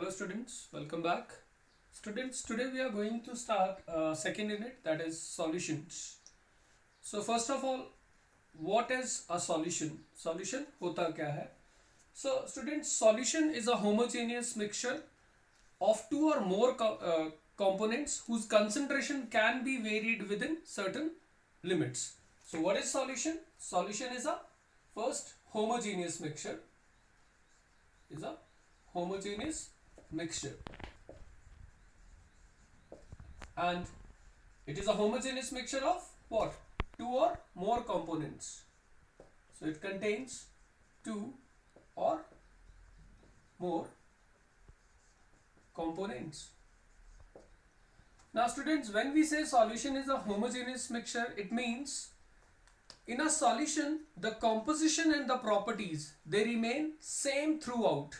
Hello students, welcome back. Students, today we are going to start second unit, that is solutions. So first of all, what is a solution? Solution होता क्या है? So students, solution is a homogeneous mixture of two or more components whose concentration can be varied within certain limits. So what is solution? Solution is a first homogeneous mixture. Is a homogeneous mixture, and it is a homogeneous mixture of what? Two or more components. So it contains two or more components. Now students, when we say solution is a homogeneous mixture, it means in a solution the composition and the properties, they remain same throughout.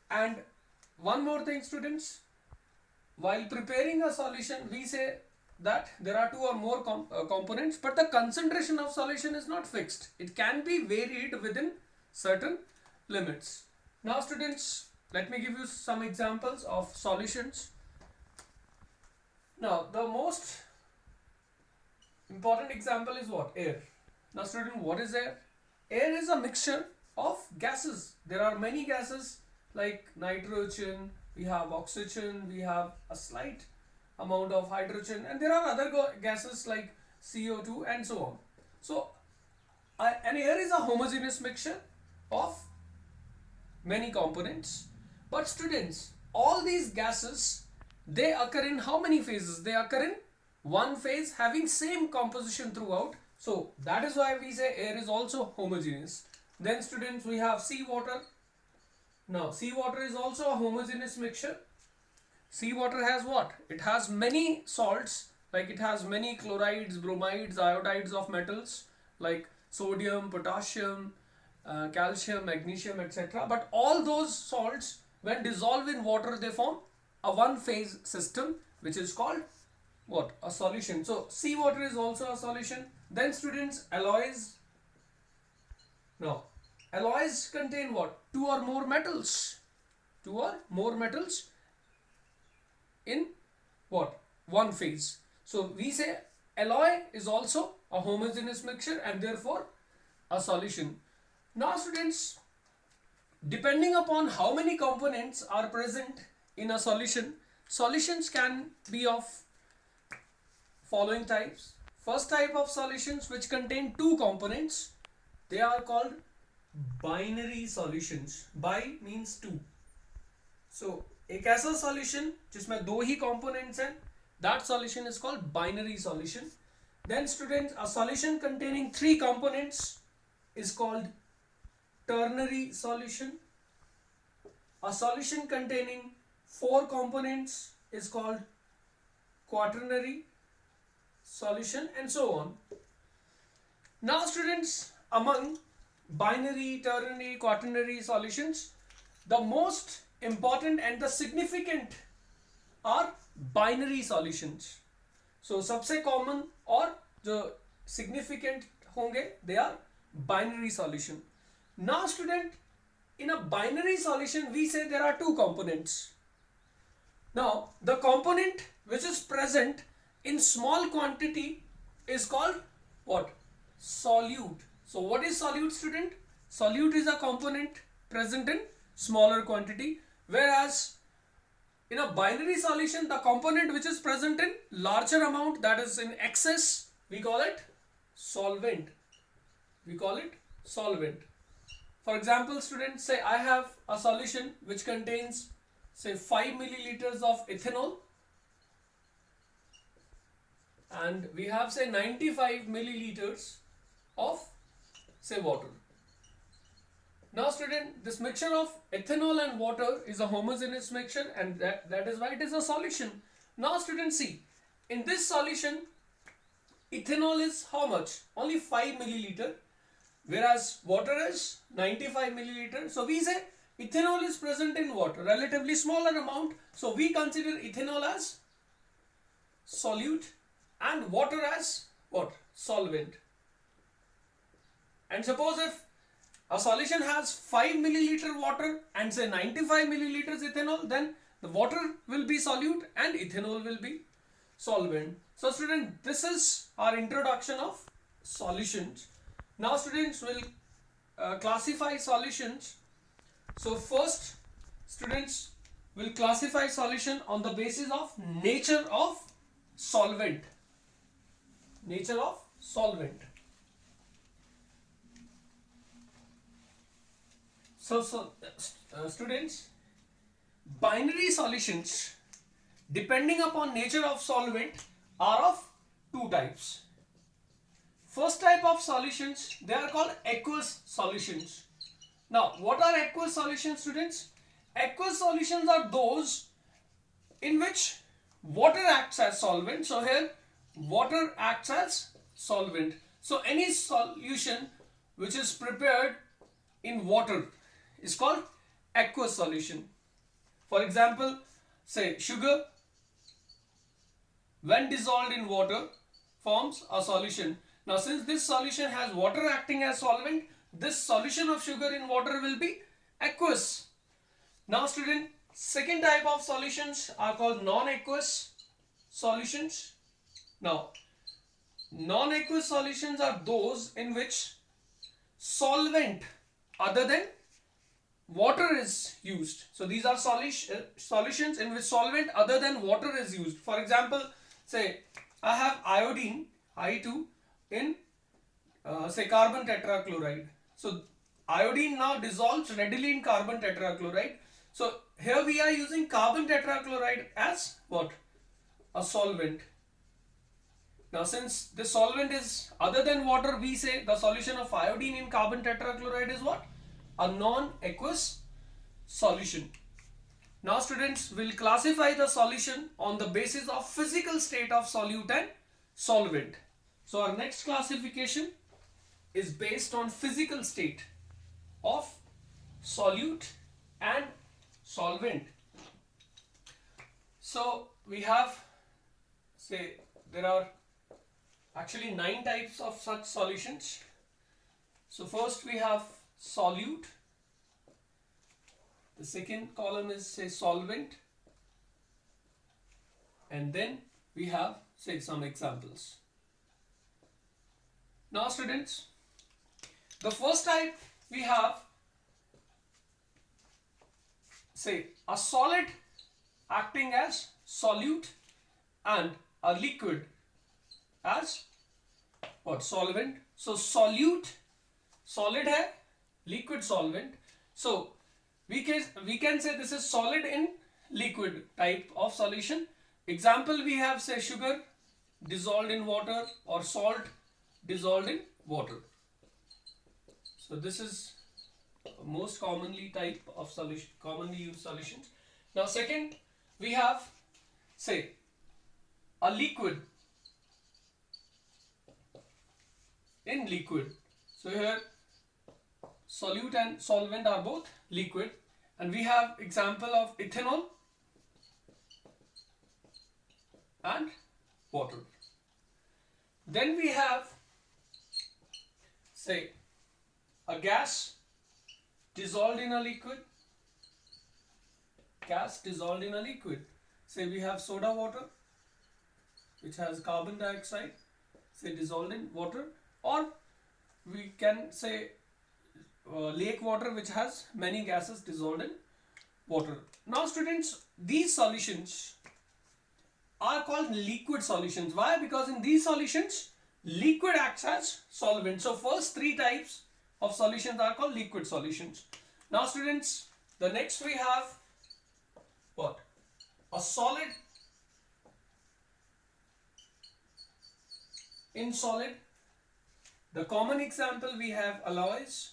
And one more thing students, while preparing a solution we say that there are two or more components, but the concentration of solution is not fixed. It can be varied within certain limits. Now students, let me give you some examples of solutions. Now the most important example is what? Air. Now student, what is air? Air is a mixture of gases. There are many gases like nitrogen, we have oxygen, we have a slight amount of hydrogen, and there are other gases like CO2 and so on. So an air is a homogeneous mixture of many components. But students, all these gases, they occur in how many phases? They occur in one phase having same composition throughout. So that is why we say air is also homogeneous. Then students, we have seawater. Now seawater is also a homogeneous mixture. Seawater has what? It has many salts, like it has many chlorides, bromides, iodides of metals like sodium, potassium, calcium, magnesium, etc. But all those salts, when dissolved in water, they form a one phase system, which is called what? A solution. So seawater is also a solution. Then students, alloys. Now alloys contain what? Two or more metals. Two or more metals in what? One phase. So we say alloy is also a homogeneous mixture and therefore a solution. Now students, depending upon how many components are present in a solution, solutions can be of following types. First type of solutions, which contain two components, they are called binary solutions. Bi means two. So एक ऐसा solution जिसमें दो ही components हैं, that solution is called binary solution. Then students, a solution containing three components is called ternary solution. A solution containing four components is called quaternary solution, and so on. Now students, among binary, ternary, quaternary solutions, the most important and the significant are binary solutions. So सबसे common और जो significant होंगे, they are binary solution. Now student, in a binary solution we say there are two components. Now the component which is present in small quantity is called what? Solute. So what is solute student? Solute is a component present in smaller quantity, whereas in a binary solution the component which is present in larger amount, that is in excess, we call it solvent. We call it solvent. For example students, say I have a solution which contains say 5 milliliters of ethanol, and we have say 95 milliliters of say water. Now student, this mixture of ethanol and water is a homogeneous mixture, and that is why it is a solution. Now student, see, in this solution ethanol is how much? Only 5 milliliter, whereas water is 95 milliliter. So we say ethanol is present in water, relatively smaller amount, so we consider ethanol as solute and water as what? Solvent. And suppose if a solution has 5 milliliter water and say 95 milliliters ethanol, then the water will be solute and ethanol will be solvent. So student, this is our introduction of solutions. Now students will classify solutions. So first, students will classify solution on the basis of nature of solvent. Nature of solvent. So students, binary solutions depending upon nature of solvent are of two types. First type of solutions, they are called aqueous solutions. Now, what are aqueous solutions, students? Aqueous solutions are those in which water acts as solvent. So here, water acts as solvent. So any solution which is prepared in water is called aqueous solution. For example, say sugar, when dissolved in water, forms a solution. Now, since this solution has water acting as solvent, this solution of sugar in water will be aqueous. Now, student, second type of solutions are called non-aqueous solutions. Now, non-aqueous solutions are those in which solvent other than water is used. So these are solutions in which solvent other than water is used. For example, say I have iodine I2 in say carbon tetrachloride. So iodine now dissolves readily in carbon tetrachloride. So here we are using carbon tetrachloride as what? A solvent. Now since the solvent is other than water, we say the solution of iodine in carbon tetrachloride is what? A non-aqueous solution. Now students will classify the solution on the basis of physical state of solute and solvent. So our next classification is based on physical state of solute and solvent. So we have, say, there are actually 9 types of such solutions. So first we have solute. The second column is say solvent, and then we have say some examples. Now students, the first type we have say a solid acting as solute and a liquid as what? Solvent. So solute solid hai, liquid solvent. So we can say this is solid in liquid type of solution. Example, we have say sugar dissolved in water or salt dissolved in water. So this is most commonly type of solution, commonly used solutions. Now second, we have say a liquid in liquid. So here solute and solvent are both liquid, and we have example of ethanol and water. Then we have say a gas dissolved in a liquid. Gas dissolved in a liquid. Say we have soda water which has carbon dioxide, say dissolved in water, or we can say lake water which has many gases dissolved in water. Now students, these solutions are called liquid solutions. Why? Because in these solutions liquid acts as solvent. So first 3 types of solutions are called liquid solutions. Now students, the next we have what? A solid in solid. The common example we have alloys.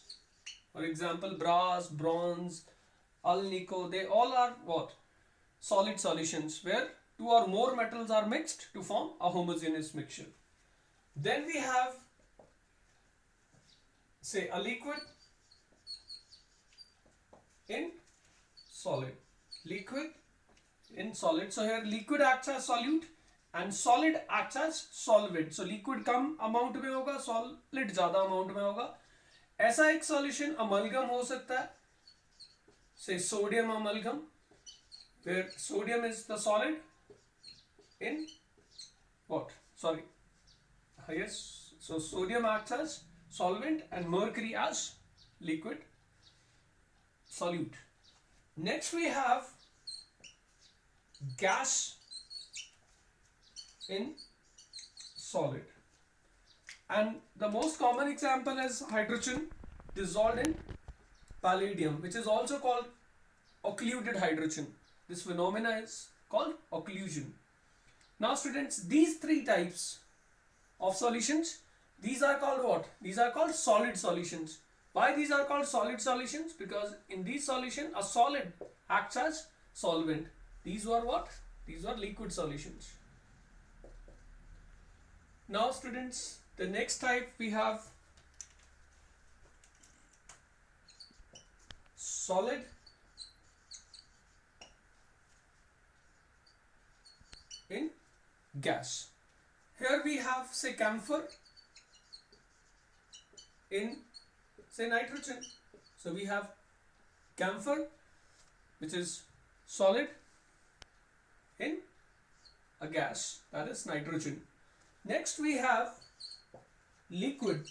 For example, brass, bronze, alnico, they all are what? Solid solutions where 2 or more metals are mixed to form a homogeneous mixture. Then we have say a liquid in solid. Liquid in solid. So here liquid acts as solute and solid acts as solvent. So liquid come amount में होगा, solid ज़्यादा amount में होगा. ऐसा एक solution amalgam हो सकता है, say sodium amalgam, where sodium is the solid in what? Sorry, yes. So sodium acts as solvent and mercury as liquid solute. Next we have gas in solid, and the most common example is hydrogen dissolved in palladium, which is also called occluded hydrogen. This phenomena is called occlusion. Now students, these three types of solutions, these are called what? These are called solid solutions. Why these are called solid solutions? Because in these solution a solid acts as solvent. These were what? These were liquid solutions. Now students, the next type we have solid in gas. Here we have say camphor in say nitrogen. So we have camphor which is solid in a gas, that is nitrogen. Next we have liquid.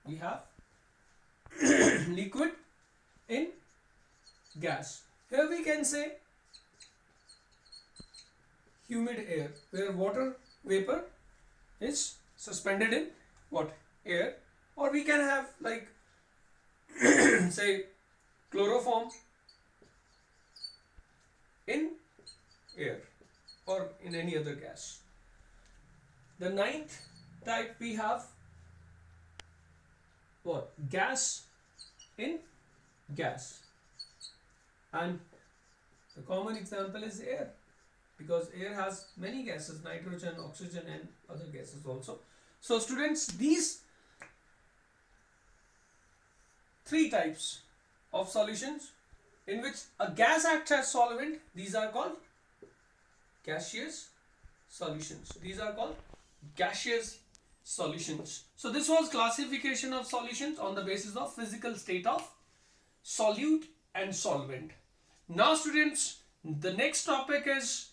We have liquid in gas. Here we can say humid air, where water vapor is suspended in what? Air. Or we can have like say chloroform in air or in any other gas. The ninth type we have what? Gas in gas, and the common example is air, because air has many gases, nitrogen, oxygen and other gases also. So students, these three types of solutions in which a gas acts as solvent, these are called gaseous solutions. These are called gaseous solutions. So this was classification of solutions on the basis of physical state of solute and solvent. Now students, the next topic is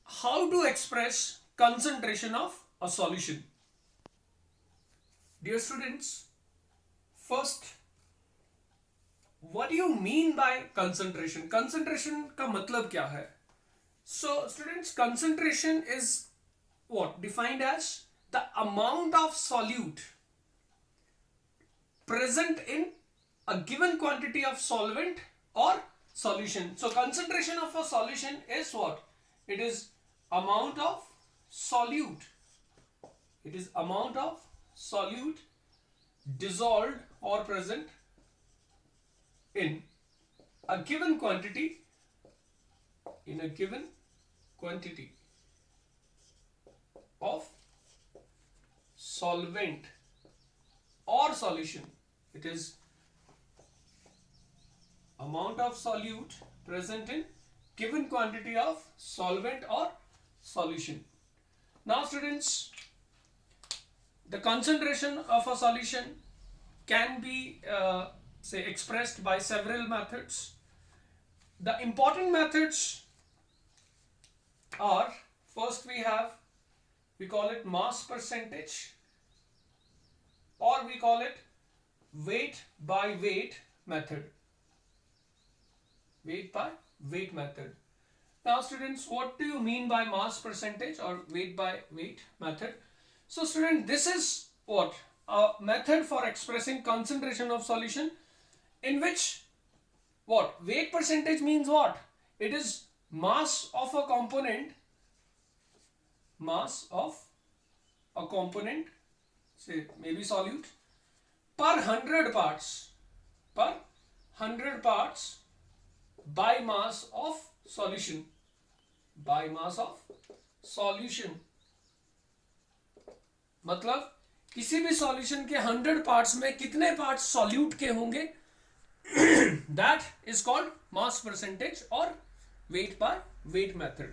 how to express concentration of a solution. Dear students, first, what do you mean by concentration? Concentration का मतलब क्या है? So students, concentration is what? Defined as the amount of solute present in a given quantity of solvent or solution. So concentration of a solution is what? It is amount of solute. It is amount of solute dissolved or present in a given quantity, in a given quantity of solvent or solution. It is amount of solute present in given quantity of solvent or solution. Now students, the concentration of a solution can be say expressed by several methods. The important methods are, first we call it mass percentage, or we call it weight by weight method. Weight by weight method. Now students, what do you mean by mass percentage or weight by weight method? So student, this is what? A method for expressing concentration of solution in which what? Weight percentage means what? It is mass of a component, say maybe solute, per 100 parts, by mass of solution, मतलब किसी भी solution के 100 parts में कितने parts solute के होंगे, that is called mass percentage or weight by weight method.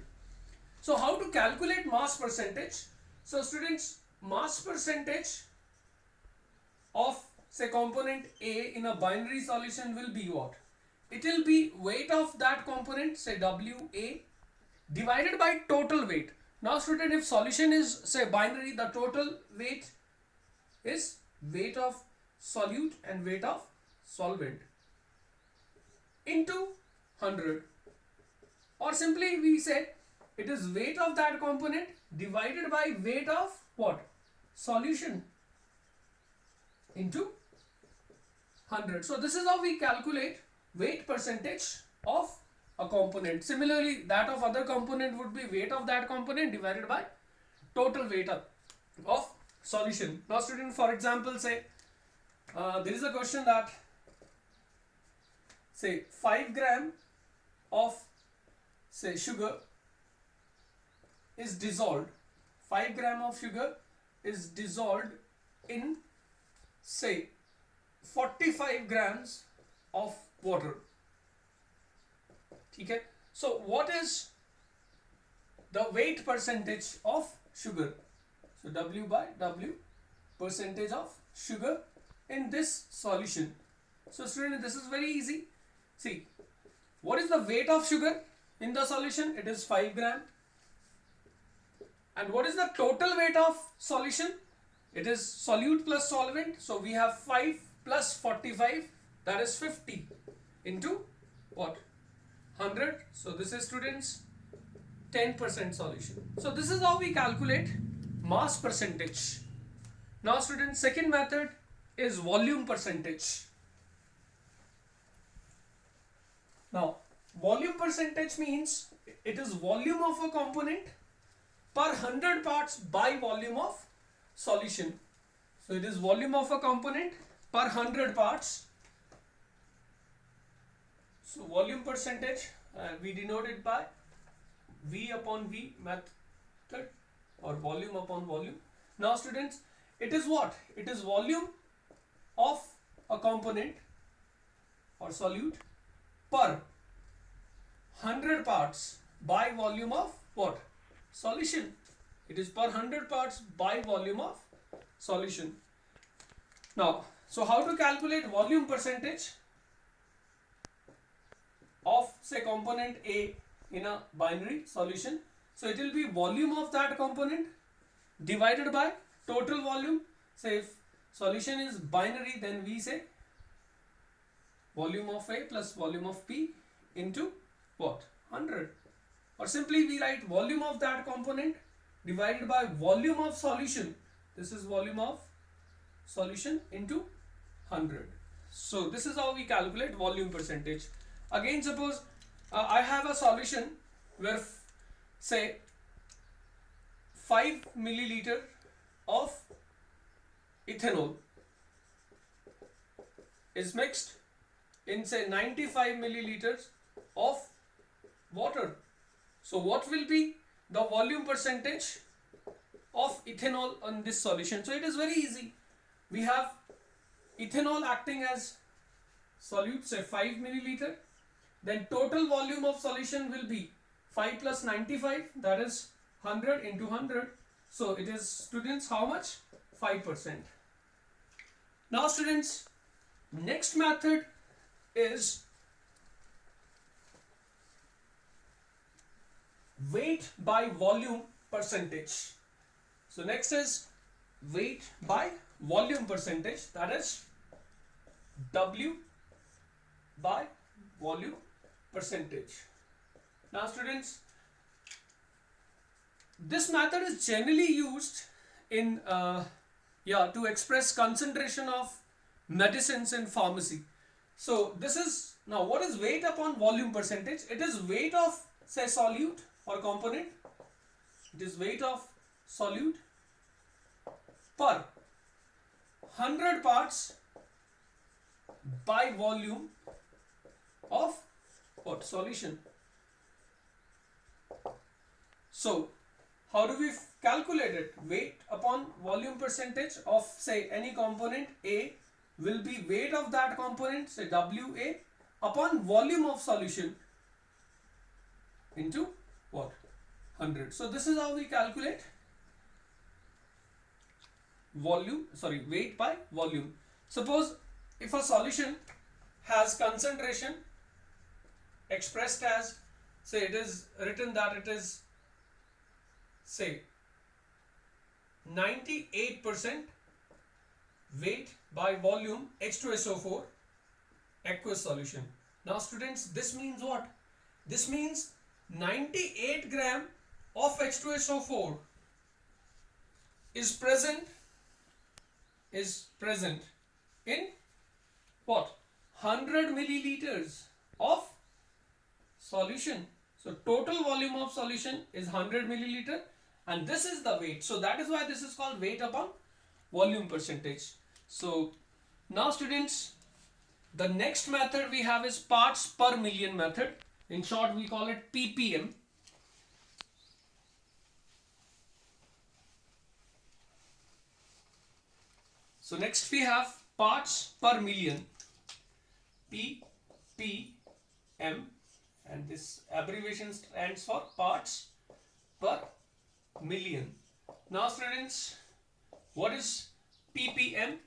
So how to calculate mass percentage? So students, mass percentage of say component A in a binary solution will be what? It will be weight of that component, say WA, divided by total weight. Now student, if solution is say binary, the total weight is weight of solute and weight of solvent into 100, or simply we say it is weight of that component divided by weight of what? Solution into 100. So this is how we calculate weight percentage of a component. Similarly, that of other component would be weight of that component divided by total weight of solution. Now student, for example, say there is a question that say 5 gram of say sugar is dissolved, 5 gram of sugar is dissolved in say 45 grams of water. Okay, so what is the weight percentage of sugar? So W by W, percentage of sugar in this solution. So student, this is very easy. See, what is the weight of sugar in the solution? It is 5 gram. And what is the total weight of solution? It is solute plus solvent. So we have 5 plus 45, that is 50 into what? 100. So this is students 10% solution. So this is how we calculate mass percentage. Now students, second method is volume percentage. Now volume percentage means it is volume of a component per 100 parts by volume of solution. So it is volume of a component per 100 parts. So volume percentage we denote it by V upon V method, or volume upon volume. Now students, it is what? It is volume of a component or solute per 100 parts by volume of what? Solution. It is per 100 parts by volume of solution. Now, so how to calculate volume percentage of say component A in a binary solution? So it will be volume of that component divided by total volume. Say if solution is binary, then we say volume of A plus volume of P into what? 100. Or simply we write volume of that component divided by volume of solution. This is volume of solution into 100. So this is how we calculate volume percentage. Again, suppose I have a solution where say 5 milliliter of ethanol is mixed in say 95 milliliters of water. So what will be the volume percentage of ethanol on this solution? So it is very easy. We have ethanol acting as solute, say 5 milliliter. Then total volume of solution will be 5 plus 95, that is 100 into 100. So it is, students, how much? 5%. Now students, next method is weight by volume percentage. So next is weight by volume percentage, that is W by volume percentage. Now students, this method is generally used in to express concentration of medicines in pharmacy. So this is, now what is weight upon volume percentage? It is weight of say solute or component. It is weight of solute per 100 parts by volume of what? Solution. So how do we calculate it? Weight upon volume percentage of say any component A will be weight of that component, say WA, upon volume of solution into what? 100. So this is how we calculate weight by volume. Suppose if a solution has concentration expressed as, say, it is written that it is, say, 98% weight by volume H2SO4 aqueous solution. Now students, this means what? This means 98 gram of H2SO4 is present in what? 100 milliliters of solution. So total volume of solution is 100 milliliter, and this is the weight. So that is why this is called weight upon volume percentage. So now students, the next method we have is parts per million method. In short, we call it ppm. So next we have parts per million, ppm, and this abbreviation stands for parts per million. Now students, what is ppm?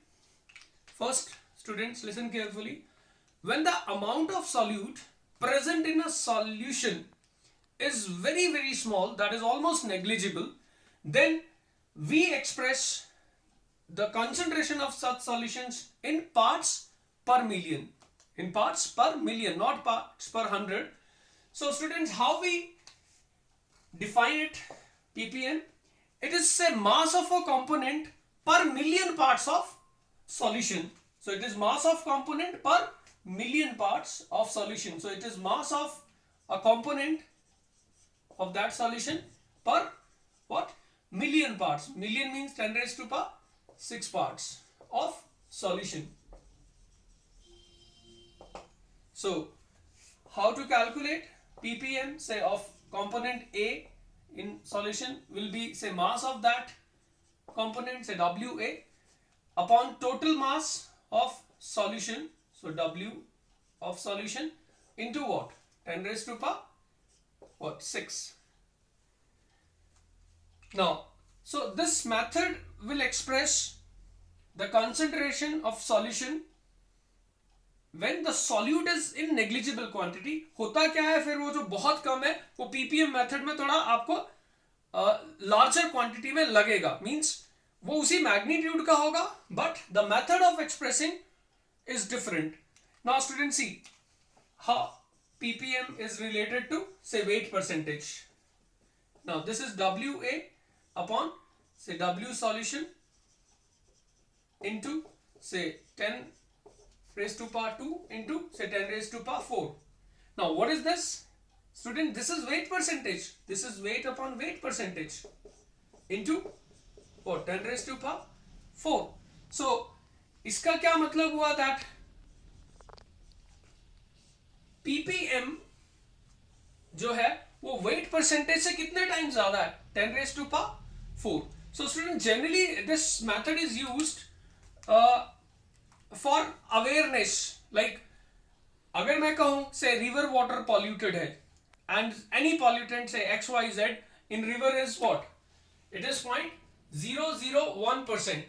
First, students, listen carefully. When the amount of solute present in a solution is very, very small, that is almost negligible, then we express the concentration of such solutions in parts per million. In parts per million, not parts per 100. So students, how we define it, ppm? It is, say, mass of a component per million parts of solution. So it is mass of component per million parts of solution. So it is mass of a component of that solution per what? Million parts. Million means 10 raised to power 6 parts of solution. So how to calculate ppm, say, of component A in solution will be, say, mass of that component, say, WA, upon total mass of solution. So W of solution into what? 10 raised to power what? 6. Now, so this method will express the concentration of solution when the solute is in negligible quantity. होता क्या है फिर, वो जो बहुत कम है वो ppm method में थोड़ा आपको लार्जर क्वांटिटी में लगेगा, मींस वो उसी मैग्नीट्यूड का होगा, but the method of expressing is different. Now student, see how ppm is related to, say, weight percentage. Now this is WA upon, say, W solution into, say, 10 raised to power 2 into, say, 10 raised to power 4. Now what is this? Student, this is weight percentage. This is weight upon weight percentage into what? 10 raised to power 4. So इसका क्या मतलब हुआ? that ppm जो है वो weight percentage से कितने time ज्यादा है? 10 raised to power 4. So student, generally this method is used for awareness. Like अगर मैं कहूं, say, river water polluted है, and any pollutant, say, XYZ in river is what? It is 0.001%.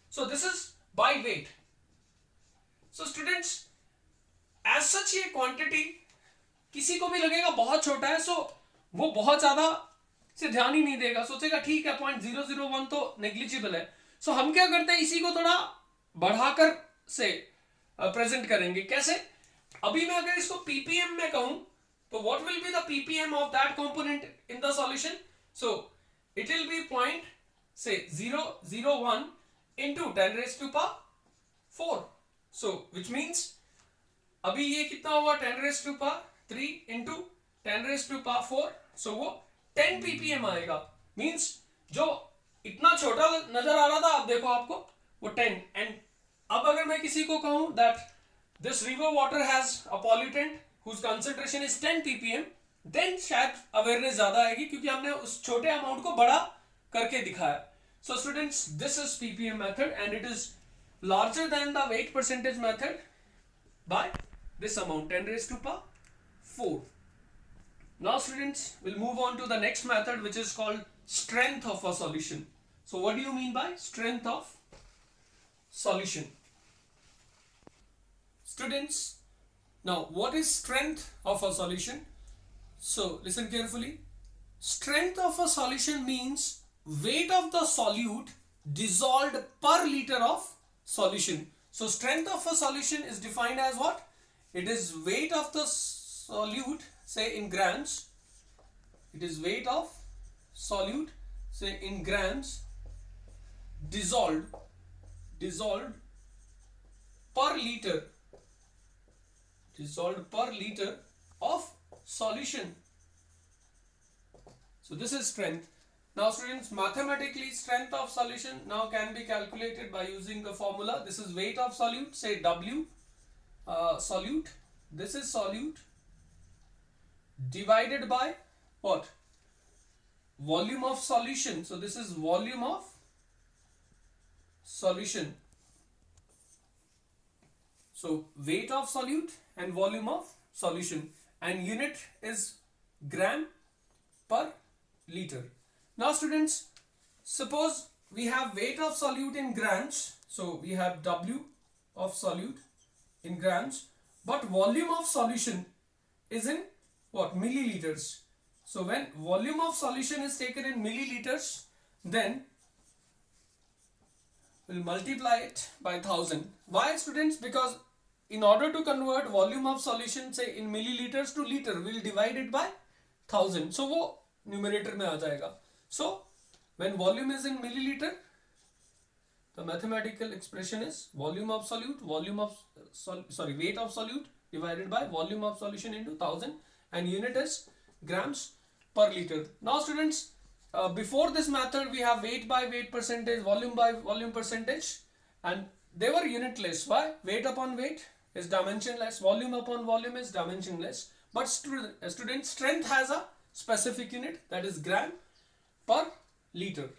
So this is by weight. So students, as such ये quantity किसी को भी लगेगा बहुत छोटा है, सो वो बहुत ज्यादा से ध्यान ही नहीं देगा, सोचेगा ठीक है 0.001 तो नेग्लिजिबल है. सो हम क्या करते हैं, इसी को थोड़ा बढ़ाकर से प्रेजेंट करेंगे. कैसे? अभी मैं अगर इसको ppm में कहूं तो what will be the ppm of that component in the solution? So it will be 0.001 into 10 raised to power 4. So which means अभी ये कितना हुआ? 10 raised to power 3 into 10 raised to power 4. So वो 10 ppm आएगा. Means जो इतना छोटा नजर आ रहा था, अब देखो आपको वो 10. एंड अब अगर मैं किसी को कहूं that this river water has a pollutant whose concentration is 10 ppm, then शायद अवेयरनेस ज्यादा आएगी, क्योंकि हमने उस छोटे अमाउंट को बड़ा करके दिखाया. So students, this is ppm method and it is larger than the weight percentage method by this amount, 10 raised to power 4. Now students, we'll move on to the next method, which is called strength of a solution. So what do you mean by strength of solution? Students, now what is strength of a solution? So listen carefully. Strength of a solution means weight of the solute dissolved per liter of solution. So strength of a solution is defined as what? It is weight of the solute, say in grams. It is weight of solute, say in grams, dissolved per liter, dissolved per liter of solution. So this is strength. Now students, mathematically strength of solution now can be calculated by using the formula. This is weight of solute, say W, solute. This is solute divided by what? Volume of solution. So this is volume of solution. So weight of solute and volume of solution, and unit is gram per liter. Now students, suppose we have weight of solute in grams. So we have W of solute in grams, but volume of solution is in what? Milliliters. So when volume of solution is taken in milliliters, then we'll multiply it by 1000. Why students? Because in order to convert volume of solution say in milliliters to liter, we'll divide it by 1000. So वो numerator में आ जाएगा. So when volume is in milliliter, the mathematical expression is volume of solute, weight of solute divided by volume of solution into 1000, and unit is grams per liter. Now students, before this method we have weight by weight percentage, volume by volume percentage, and they were unitless. Why? Weight upon weight is dimensionless, volume upon volume is dimensionless, but student strength has a specific unit, that is gram per liter.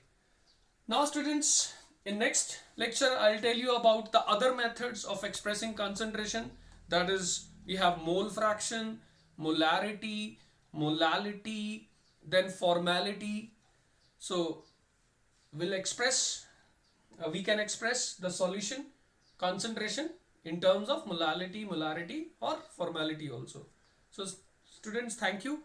Now students, in next lecture I'll tell you about the other methods of expressing concentration, that is we have mole fraction, molarity, molality, then formality. So we'll express, we can express the solution concentration in terms of molality, molarity or formality also. So students, thank you.